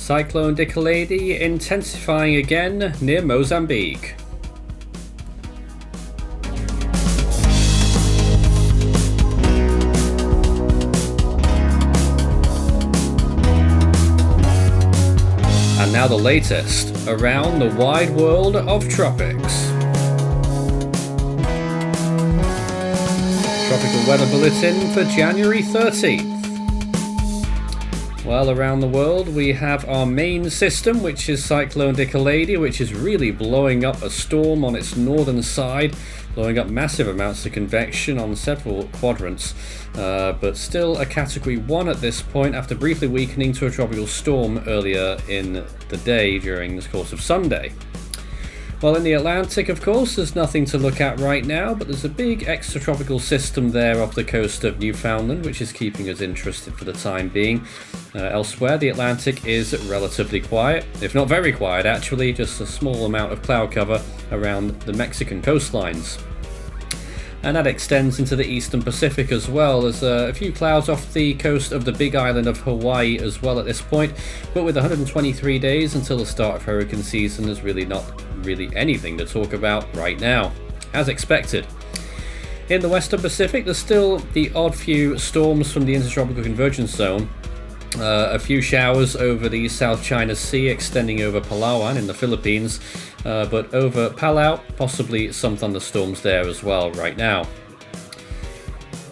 Cyclone Dikeledi intensifying again near Mozambique. And now the latest around the wide world of tropics. Tropical weather bulletin for January 13th. Well, around the world we have our main system, which is Cyclone Dikeledi, which is really blowing up a storm on its northern side, blowing up massive amounts of convection on several quadrants, but still a category 1 at this point after briefly weakening to a tropical storm earlier in the day during the course of Sunday. Well, in the Atlantic, of course, there's nothing to look at right now, but there's a big extratropical system there off the coast of Newfoundland, which is keeping us interested for the time being. Elsewhere, the Atlantic is relatively quiet, if not very quiet actually, just a small amount of cloud cover around the Mexican coastlines. And that extends into the eastern Pacific as well. There's a few clouds off the coast of the big island of Hawaii as well at this point, but with 123 days until the start of hurricane season, there's really not anything to talk about right now, as expected. In the western Pacific, there's still the odd few storms from the intertropical convergence zone. A few showers over the South China Sea extending over Palawan in the Philippines, but over Palau, possibly some thunderstorms there as well right now.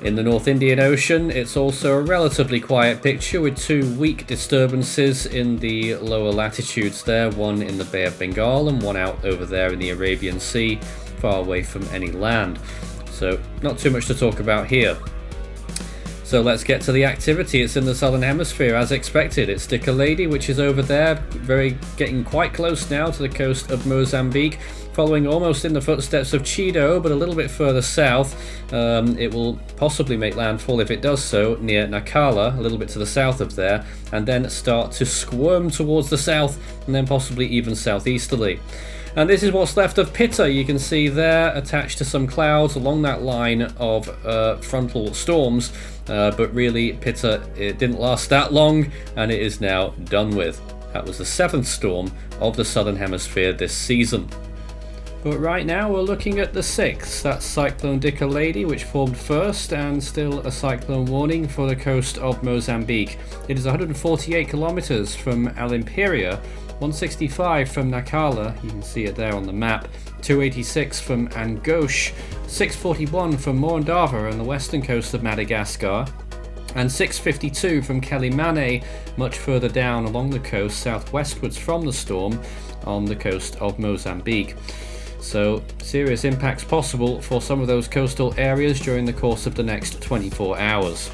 In the North Indian Ocean, it's also a relatively quiet picture with 2 weak disturbances in the lower latitudes there, one in the Bay of Bengal and one out over there in the Arabian Sea, far away from any land. So not too much to talk about here. So let's get to the activity. It's in the southern hemisphere as expected. It's Dikeledi, which is over there, getting quite close now to the coast of Mozambique, following almost in the footsteps of Chido, but a little bit further south. It will possibly make landfall if it does so near Nacala, a little bit to the south of there, and then start to squirm towards the south and then possibly even southeasterly. And this is what's left of Pita. You can see there attached to some clouds along that line of frontal storms, but really Pita, it didn't last that long and it is now done with. That was the 7th storm of the southern hemisphere this season. But right now we're looking at the 6th. That's Cyclone Dikeledi, which formed first, and still a cyclone warning for the coast of Mozambique. It is 148 kilometers from Alimperia, 165 from Nacala, you can see it there on the map, 286 from Angoche, 641 from Morondava on the western coast of Madagascar, and 652 from Quelimane, much further down along the coast southwestwards from the storm on the coast of Mozambique. So serious impacts possible for some of those coastal areas during the course of the next 24 hours.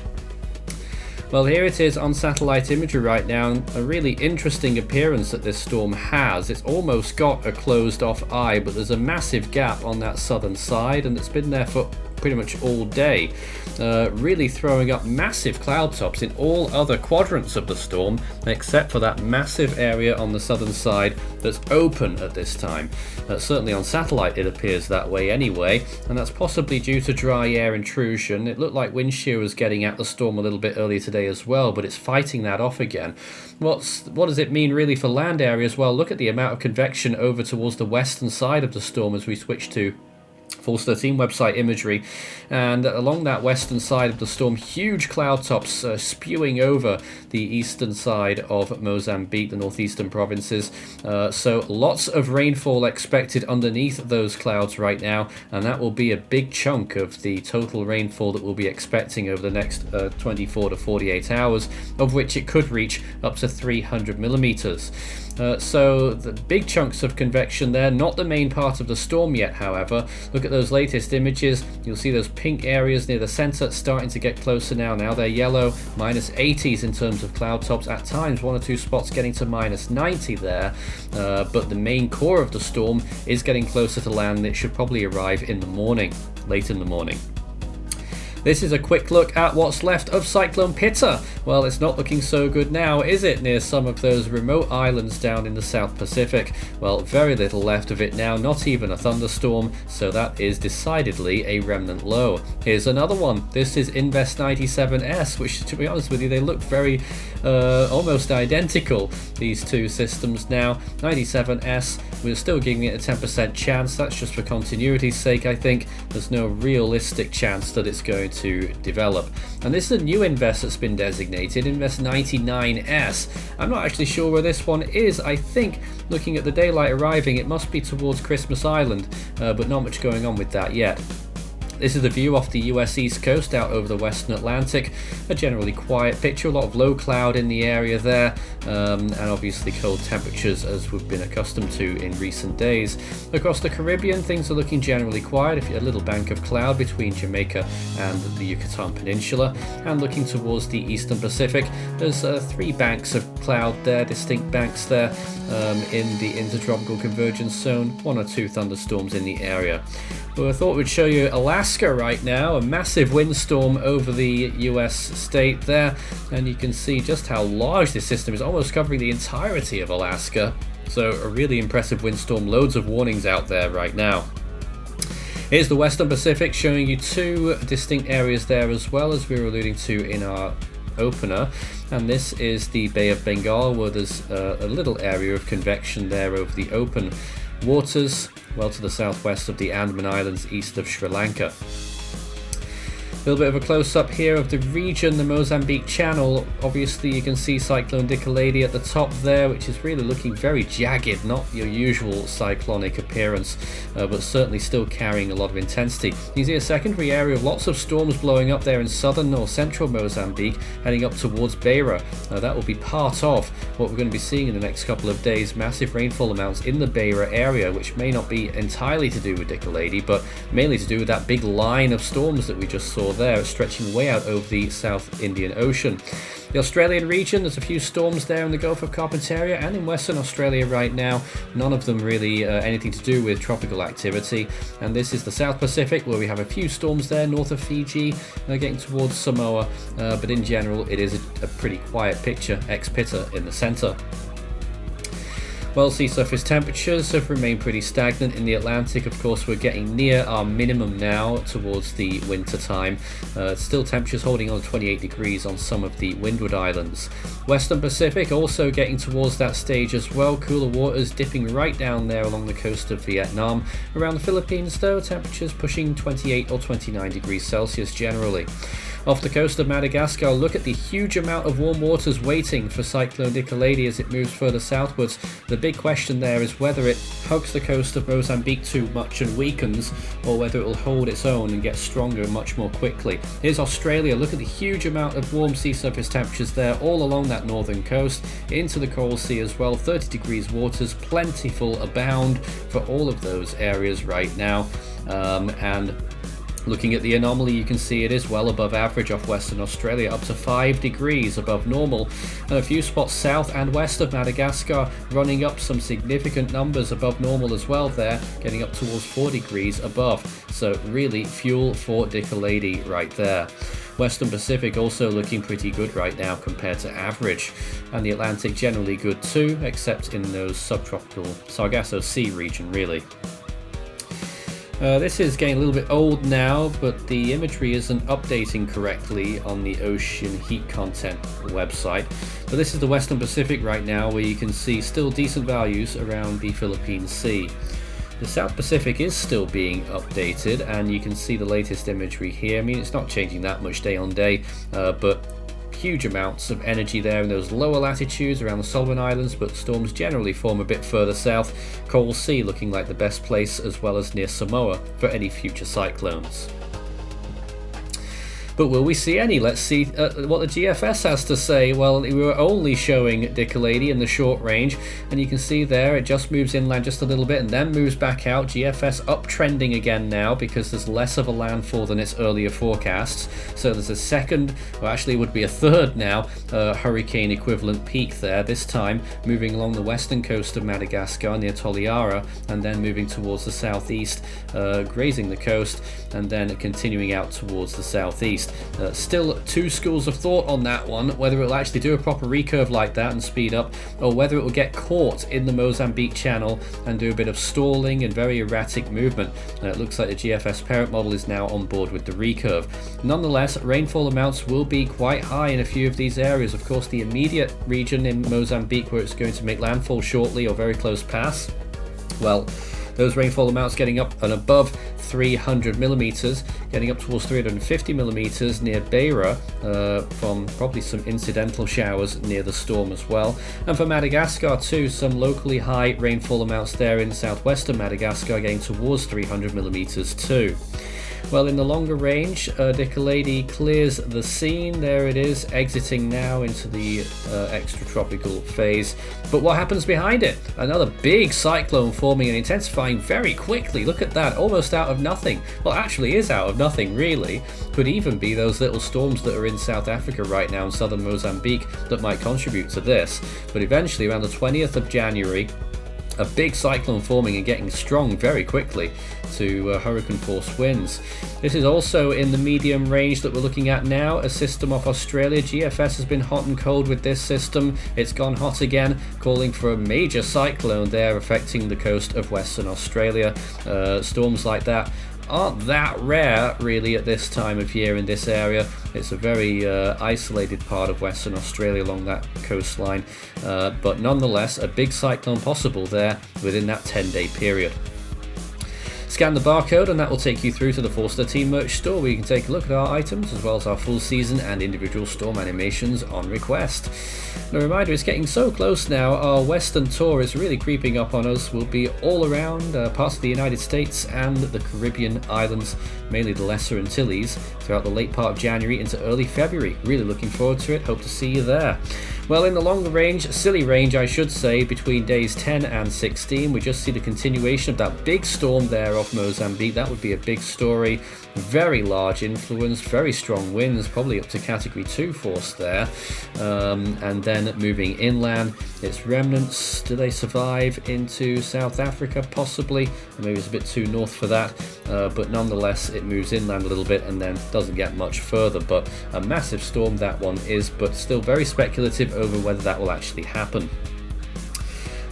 Well, here it is on satellite imagery right now, a really interesting appearance that this storm has. It's almost got a closed off eye, but there's a massive gap on that southern side and it's been there for pretty much all day, really throwing up massive cloud tops in all other quadrants of the storm except for that massive area on the southern side that's open at this time. Certainly on satellite it appears that way anyway, and that's possibly due to dry air intrusion. It looked like wind shear was getting at the storm a little bit earlier today as well, but it's fighting that off again. What does it mean really for land areas? Well, look at the amount of convection over towards the western side of the storm as we switch to Force 13 website imagery, and along that western side of the storm, huge cloud tops spewing over the eastern side of Mozambique, the northeastern provinces. So lots of rainfall expected underneath those clouds right now, and that will be a big chunk of the total rainfall that we'll be expecting over the next 24 to 48 hours, of which it could reach up to 300 millimeters. So the big chunks of convection there, not the main part of the storm yet, however. Look at those latest images. You'll see those pink areas near the center starting to get closer now. Now they're yellow, minus 80s in terms of cloud tops. At times, 1 or 2 spots getting to minus 90 there. But the main core of the storm is getting closer to land. It should probably arrive in the morning, late in the morning. This is a quick look at what's left of Cyclone Pita. Well, it's not looking so good now, is it, near some of those remote islands down in the South Pacific? Well, very little left of it now, not even a thunderstorm, so that is decidedly a remnant low. Here's another one. This is Invest 97S, which, to be honest with you, they look very almost identical, these two systems now. 97S, we're still giving it a 10% chance. That's just for continuity's sake, I think. There's no realistic chance that it's going to develop. And this is a new Invest that's been designated, Invest 99S. I'm not actually sure where this one is. I think, looking at the daylight arriving, it must be towards Christmas Island, but not much going on with that yet. This is the view off the US East Coast out over the Western Atlantic. A generally quiet picture, a lot of low cloud in the area there, and obviously cold temperatures as we've been accustomed to in recent days. Across the Caribbean, things are looking generally quiet. A little bank of cloud between Jamaica and the Yucatan Peninsula. And looking towards the Eastern Pacific, there's 3 banks of cloud there, distinct banks there in the intertropical convergence zone. 1 or 2 thunderstorms in the area. Well, I thought we'd show you Alaska right now, a massive windstorm over the US state there, and you can see just how large this system is, almost covering the entirety of Alaska. So a really impressive windstorm, loads of warnings out there right now. Here's the Western Pacific, showing you 2 distinct areas there as well, as we were alluding to in our opener. And this is the Bay of Bengal, where there's a little area of convection there over the open waters, well to the southwest of the Andaman Islands, east of Sri Lanka. A little bit of a close-up here of the region, the Mozambique Channel. Obviously you can see Cyclone Dikeledi at the top there, which is really looking very jagged, not your usual cyclonic appearance, but certainly still carrying a lot of intensity. You see a secondary area of lots of storms blowing up there in southern or central Mozambique, heading up towards Beira. That will be part of what we're going to be seeing in the next couple of days, massive rainfall amounts in the Beira area, which may not be entirely to do with Dikeledi, but mainly to do with that big line of storms that we just saw there, stretching way out over the South Indian Ocean. The Australian region, there's a few storms there in the Gulf of Carpentaria and in Western Australia right now, none of them really anything to do with tropical activity. And this is the South Pacific, where we have a few storms there north of Fiji, getting towards Samoa, but in general it is a pretty quiet picture, ex-Pita in the centre. Well, sea surface temperatures have remained pretty stagnant in the Atlantic. Of course, we're getting near our minimum now towards the winter time. Still temperatures holding on to 28 degrees on some of the Windward Islands. Western Pacific also getting towards that stage as well. Cooler waters dipping right down there along the coast of Vietnam. Around the Philippines, though, temperatures pushing 28 or 29 degrees Celsius generally. Off the coast of Madagascar, look at the huge amount of warm waters waiting for Cyclone Dikeledi as it moves further southwards. The big question there is whether it hugs the coast of Mozambique too much and weakens, or whether it will hold its own and get stronger much more quickly. Here's Australia. Look at the huge amount of warm sea surface temperatures there all along that northern coast, into the Coral Sea as well. 30 degrees waters, plentiful abound for all of those areas right now. And looking at the anomaly, you can see it is well above average off Western Australia, up to 5 degrees above normal, and a few spots south and west of Madagascar running up some significant numbers above normal as well there, getting up towards 4 degrees above. So really fuel for Dikeledi right there. Western Pacific also looking pretty good right now compared to average, and the Atlantic generally good too, except in those subtropical Sargasso Sea region really. This is getting a little bit old now, but the imagery isn't updating correctly on the Ocean Heat Content website. But this is the Western Pacific right now, where you can see still decent values around the Philippine Sea. The South Pacific is still being updated, and you can see the latest imagery here. I mean, it's not changing that much day on day, but huge amounts of energy there in those lower latitudes around the Solomon Islands, but storms generally form a bit further south. Coral Sea looking like the best place, as well as near Samoa for any future cyclones. But will we see any? Let's see what the GFS has to say. Well, we were only showing Dikeledi in the short range, and you can see there it just moves inland just a little bit and then moves back out. GFS uptrending again now because there's less of a landfall than its earlier forecasts. So there's a second, or actually it would be a third now, hurricane equivalent peak there, this time moving along the western coast of Madagascar near Toliara, and then moving towards the southeast, grazing the coast, and then continuing out towards the southeast. Still two schools of thought on that one, whether it'll actually do a proper recurve like that and speed up, or whether it will get caught in the Mozambique Channel and do a bit of stalling and very erratic movement. It looks like the GFS parent model is now on board with the recurve. Nonetheless, rainfall amounts will be quite high in a few of these areas. Of course, the immediate region in Mozambique where it's going to make landfall shortly or very close past, well, those rainfall amounts getting up and above 300 millimeters, getting up towards 350 millimeters near Beira, from probably some incidental showers near the storm as well. And for Madagascar too, some locally high rainfall amounts there in southwestern Madagascar, getting towards 300 millimeters too. Well, in the longer range, Dikeledi clears the scene. There it is, exiting now into the extratropical phase. But what happens behind it? Another big cyclone forming and intensifying very quickly. Look at that, almost out of nothing. Well, actually is out of nothing, really. Could even be those little storms that are in South Africa right now in southern Mozambique that might contribute to this. But eventually, around the 20th of January, a big cyclone forming and getting strong very quickly to hurricane force winds. This is also in the medium range that we're looking at now, a system off Australia. GFS has been hot and cold with this system. It's gone hot again, calling for a major cyclone there affecting the coast of Western Australia. Storms like that aren't that rare really at this time of year in this area. It's a very isolated part of Western Australia along that coastline, but nonetheless a big cyclone possible there within that 10-day period. Scan the barcode and that will take you through to the Forster Team merch store where you can take a look at our items as well as our full season and individual storm animations on request. And a reminder, it's getting so close now, our Western tour is really creeping up on us. We'll be all around parts of the United States and the Caribbean islands, mainly the Lesser Antilles, throughout the late part of January into early February. Really looking forward to it, hope to see you there. Well, in the longer range, silly range I should say, between days 10 and 16, we just see the continuation of that big storm there off Mozambique. That would be a big story. Very large influence, very strong winds, probably up to category 2 force there. And then moving inland, its remnants, do they survive into South Africa? Possibly, maybe it's a bit too north for that, but nonetheless it moves inland a little bit and then doesn't get much further. But a massive storm that one is, but still very speculative over whether that will actually happen.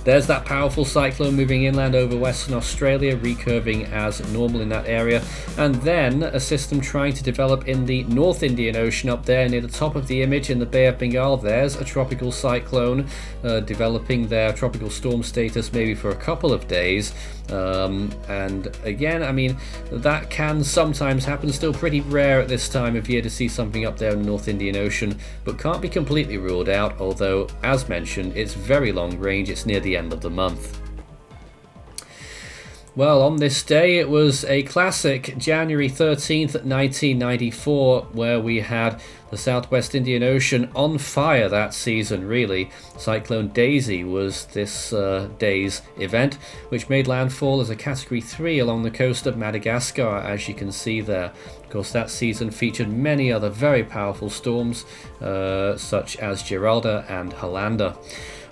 There's that powerful cyclone moving inland over Western Australia, recurving as normal in that area. And then a system trying to develop in the North Indian Ocean up there near the top of the image in the Bay of Bengal. There's a tropical cyclone developing their tropical storm status maybe for a couple of days. And again, I mean, that can sometimes happen. Still pretty rare at this time of year to see something up there in the North Indian Ocean, but can't be completely ruled out, although, as mentioned, it's very long range. It's near the end of the month. Well, on this day, it was a classic January 13th, 1994, where we had the Southwest Indian Ocean on fire that season, really. Cyclone Daisy was this day's event, which made landfall as a Category 3 along the coast of Madagascar, as you can see there. Of course, that season featured many other very powerful storms, such as Geralda and Hollanda.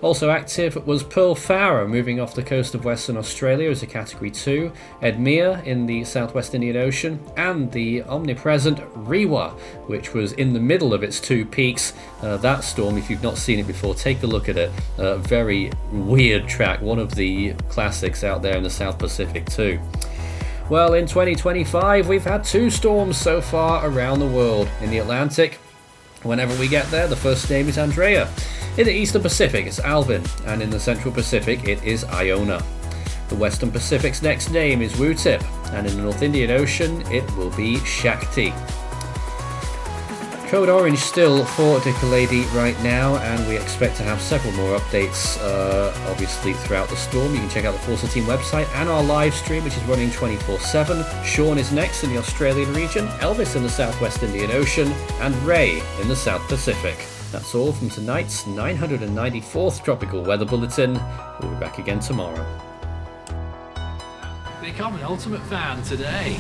Also active was Pearl Fowler, moving off the coast of Western Australia as a Category 2, Edmure in the Southwest Indian Ocean, and the omnipresent Rewa, which was in the middle of its two peaks. That storm, if you've not seen it before, take a look at it. Very weird track, one of the classics out there in the South Pacific too. Well, in 2025, we've had two storms so far around the world. In the Atlantic, whenever we get there, the first name is Andrea. In the Eastern Pacific, it's Alvin, and in the Central Pacific, it is Iona. The Western Pacic's next name is Wutip, and in the North Indian Ocean, it will be Shakti. Code orange still for Dikeledi right now, and we expect to have several more updates, obviously, throughout the storm. You can check out the Forza Team website and our live stream, which is running 24/7. Sean is next in the Australian region, Elvis in the Southwest Indian Ocean, and Ray in the South Pacific. That's all from tonight's 994th Tropical Weather Bulletin. We'll be back again tomorrow. Become an Ultimate Fan today.